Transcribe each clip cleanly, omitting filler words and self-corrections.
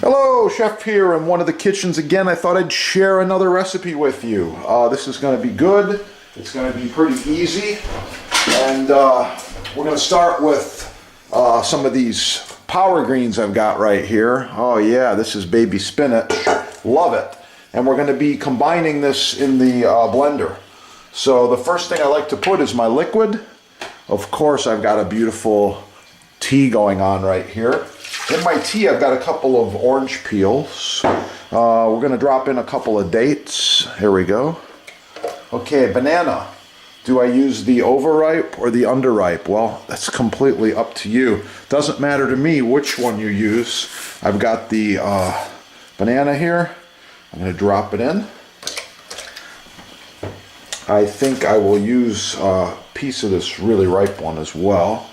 Hello, Chef here in one of the kitchens again. I thought I'd share another recipe with you. This is going to be good. It's going to be pretty easy. And we're going to start with some of these power greens I've got right here. Oh yeah, this is baby spinach. Love it. And we're going to be combining this in the blender. So the first thing I like to put is my liquid. Of course, I've got a beautiful tea going on right here. In my tea, I've got a couple of orange peels. We're going to drop in a couple of dates. Here we go. Okay, banana. Do I use the overripe or the underripe? Well, that's completely up to you. Doesn't matter to me which one you use. I've got the banana here. I'm going to drop it in. I think I will use a piece of this really ripe one as well.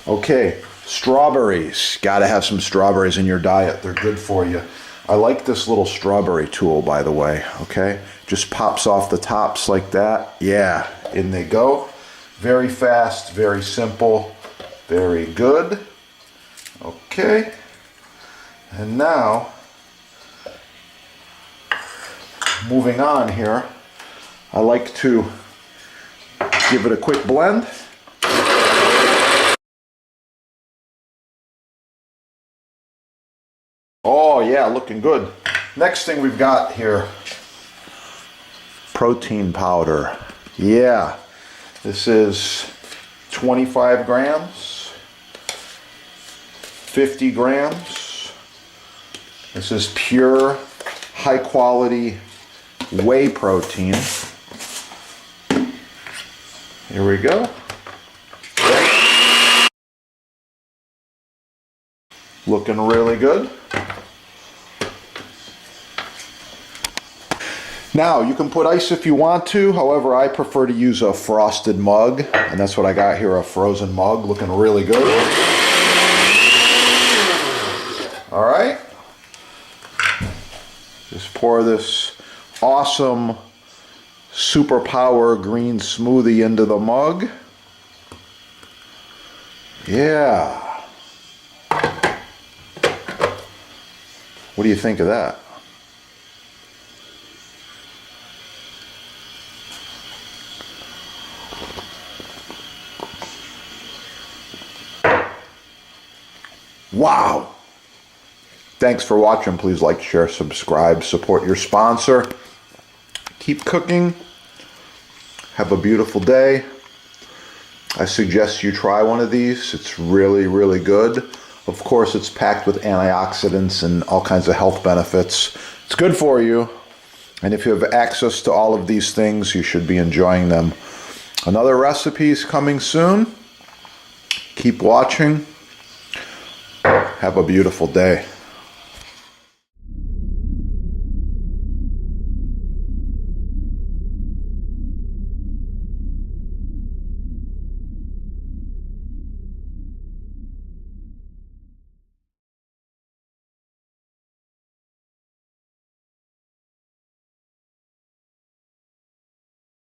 Okay. Strawberries. Gotta have some strawberries in your diet. They're good for you. I like this little strawberry tool, by the way. Okay, just pops off the tops like that. Yeah, in they go. Very fast, very simple, very good. Okay, and now moving on here, I like to give it a quick blend. Oh yeah, looking good. Next thing we've got here, protein powder. Yeah, this is 25 grams, 50 grams. This is pure, high quality whey protein. Here we go. Looking really good. Now, you can put ice if you want to. However, I prefer to use a frosted mug. And that's what I got here, a frozen mug. Looking really good. All right. Just pour this awesome superpower green smoothie into the mug. Yeah. What do you think of that? Wow! Thanks for watching. Please like, share, subscribe, support your sponsor. Keep cooking. Have a beautiful day. I suggest you try one of these. It's really, really good. Of course, it's packed with antioxidants and all kinds of health benefits. It's good for you. And if you have access to all of these things, you should be enjoying them. Another recipe is coming soon. Keep watching. Have a beautiful day.